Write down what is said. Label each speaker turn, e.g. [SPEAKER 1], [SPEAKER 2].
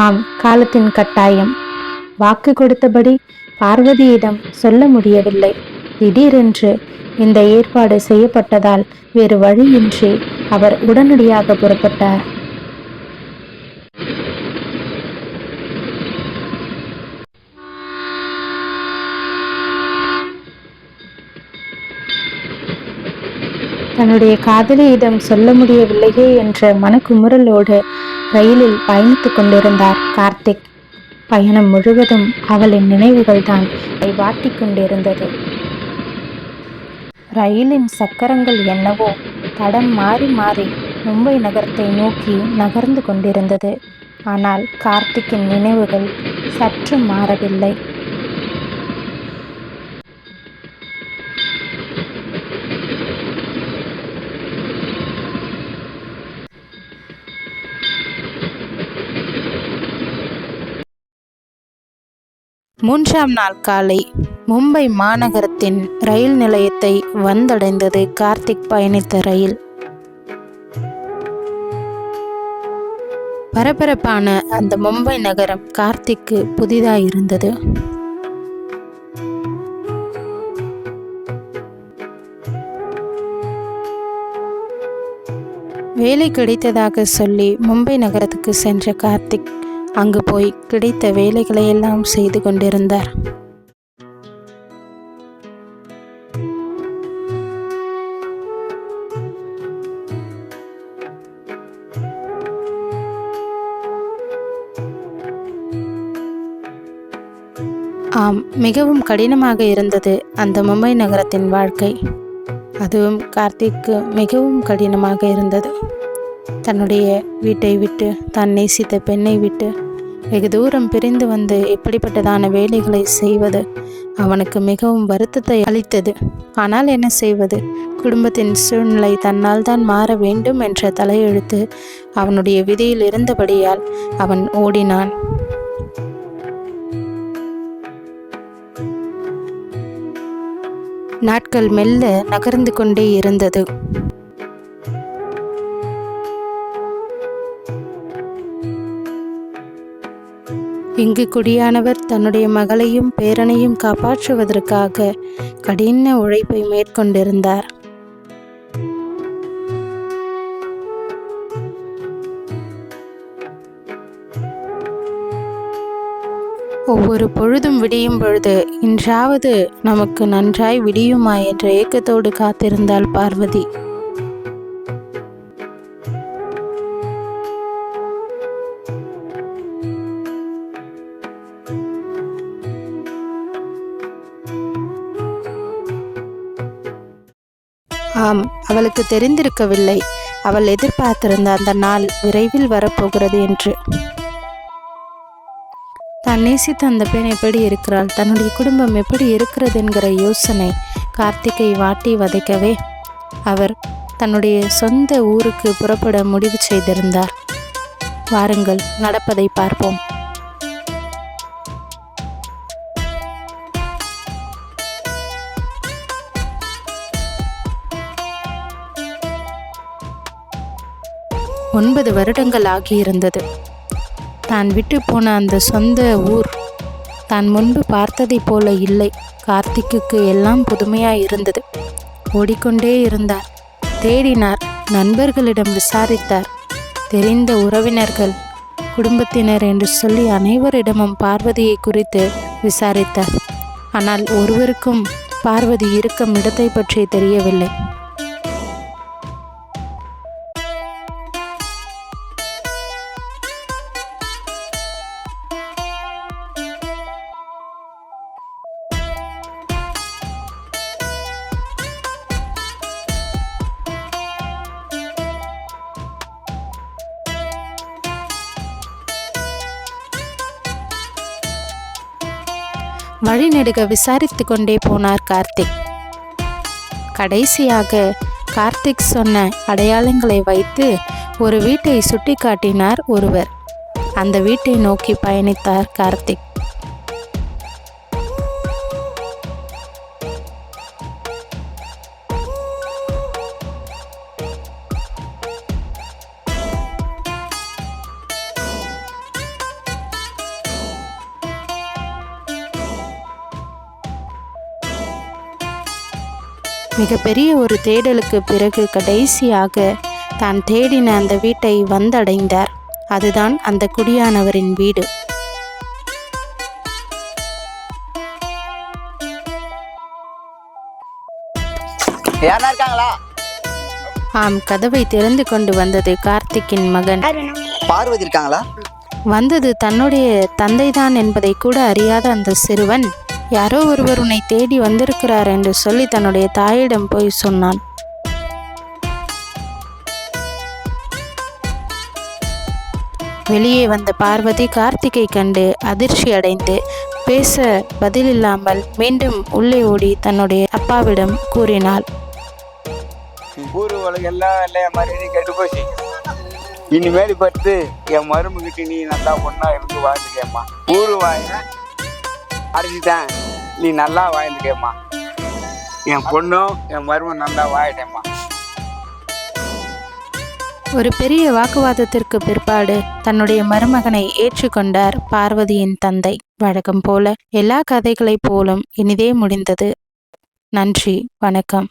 [SPEAKER 1] ஆம், காலத்தின் கட்டாயம். வாக்கு கொடுத்தபடி பார்வதியிடம் சொல்ல முடியவில்லை. திடீரென்று இந்த ஏற்பாடு செய்யப்பட்டதால் வேறு வழியின்றி அவர் உடனடியாக புறப்பட்டார். தன்னுடைய காதலியிடம் சொல்ல முடியவில்லையே என்ற மனக்குமுறலோடு ரயிலில் பயணித்துக் கொண்டிருந்தார் கார்த்திக். பயணம் முழுவதும் அவளின் நினைவுகள் தான் வாட்டிக் கொண்டிருந்தது. ரயிலின் சக்கரங்கள் என்னவோ தடம் மாறி மாறி மும்பை நகரத்தை நோக்கி நகர்ந்து கொண்டிருந்தது. ஆனால் கார்த்திக்கின் நினைவுகள் சற்று மாறவில்லை. மூன்றாம் நாள் காலை மும்பை மாநகரத்தின் ரயில் நிலையத்தை வந்தடைந்தது கார்த்திக் பயணித்த ரயில். பரபரப்பான அந்த மும்பை நகரம் கார்த்திக்கு புதிதாயிருந்தது. வேலை கிடைத்ததாக சொல்லி மும்பை நகரத்துக்கு சென்ற கார்த்திக் அங்கு போய் கிடைத்த வேலைகளை எல்லாம் செய்து கொண்டிருந்தார். ஆம், மிகவும் கடினமாக இருந்தது அந்த மும்பை நகரத்தின் வாழ்க்கை. அதுவும் கார்த்திக்கு மிகவும் கடினமாக இருந்தது. தன்னுடைய வீட்டை விட்டு, தான் நேசித்த பெண்ணை விட்டு வெகு தூரம் பிரிந்து வந்து இப்படிப்பட்டதான வேலைகளை செய்வது அவனுக்கு மிகவும் வருத்தத்தை அளித்தது. ஆனால் என்ன செய்வது? குடும்பத்தின் சூழ்நிலை தன்னால் தான் மாற வேண்டும் என்ற தலையெழுத்து அவனுடைய விதியில் இருந்தபடியால் அவன் ஓடினான். நாட்கள் மெல்ல நகர்ந்து கொண்டே இருந்தது. இங்கு குடியானவர் தன்னுடைய மகளையும் பேரனையும் காப்பாற்றுவதற்காக கடின உழைப்பை மேற்கொண்டிருந்தார். ஒவ்வொரு பொழுதும் விடியும் பொழுது இன்றாவது நமக்கு நன்றாய் விடியுமா என்ற ஏக்கத்தோடு காத்திருந்தாள் பார்வதி. ஆம், அவளுக்கு தெரிந்திருக்கவில்லை அவள் எதிர்பார்த்திருந்த அந்த நாள் விரைவில் வரப்போகிறது என்று. தான் நேசித்த அந்த பெண் எப்படி இருக்கிறாள், தன்னுடைய குடும்பம் எப்படி இருக்கிறது என்கிற யோசனை கார்த்திகை வாட்டி வதைக்கவே அவர் தன்னுடைய சொந்த ஊருக்கு புறப்பட முடிவு செய்திருந்தார். வாருங்கள், நடப்பதை பார்ப்போம். ஒன்பது வருடங்கள் ஆகியிருந்தது. தான் விட்டு போன அந்த சொந்த ஊர் தான் முன்பு பார்த்ததை போல இல்லை. கார்த்திக்கு எல்லாம் புதுமையாய் இருந்தது. ஓடிக்கொண்டே இருந்தார். தேடினார், நண்பர்களிடம் விசாரித்தார். தெரிந்த உறவினர்கள், குடும்பத்தினர் என்று சொல்லி அனைவரிடமும் பார்வதியை குறித்து விசாரித்தார். ஆனால் ஒருவருக்கும் பார்வதி இருக்கும் இடத்தை பற்றி தெரியவில்லை. வழிநெடுக விசாரித்து கொண்டே போனார் கார்த்திக். கடைசியாக கார்த்திக் சொன்ன அடையாளங்களை வைத்து ஒரு வீட்டை சுட்டி காட்டினார் ஒருவர். அந்த வீட்டை நோக்கி பயணித்தார் கார்த்திக். மிகப்பெரிய ஒரு தேடலுக்கு பிறகு கடைசியாக தான் தேடின அந்த வீட்டை வந்தடைந்தார். அதுதான் அந்த குடியானவரின் வீடு. ஆம், கதவை திறந்து கொண்டு வந்தது கார்த்திக்கின் மகன்.
[SPEAKER 2] பார்வதி இருக்காங்களா?
[SPEAKER 1] வந்தது தன்னுடைய தந்தைதான் என்பதை கூட அறியாத அந்த சிறுவன், யாரோ ஒருவர் உன்னை தேடி வந்திருக்கிறார் என்று சொல்லி தன்னுடைய தாயிடம் போய் சொன்னான். வெளியே வந்த பார்வதி கார்த்திகை கண்டு அதிர்ச்சி அடைந்து பேச பதிலில்லாமல் மீண்டும் உள்ளே ஓடி தன்னுடைய அப்பாவிடம் கூறினாள்.
[SPEAKER 3] ஊர் உலகெல்லாம் இல்லையா மாதிரி கெட்டு போச்சு. இனிமேல் பார்த்து என் மருமகிட்ட நீ நல்லா பொண்ணா இருந்து வாழ்ந்துக்கேம்மா. ஊர் வாங்க அடிச்சுட்டேன், நீ நல்லா வாழ்ந்துக்கேம்மா. என் பொண்ணும் என் மருமன் நல்லா வாழிட்டேம்மா.
[SPEAKER 1] ஒரு பெரிய வாக்குவாதத்திற்கு பிற்பாடு தன்னுடைய மருமகனை ஏற்றுக்கொண்டார் பார்வதியின் தந்தை. வழக்கம் போல எல்லா கதைகளைப் போலும் இனிதே முடிந்தது. நன்றி, வணக்கம்.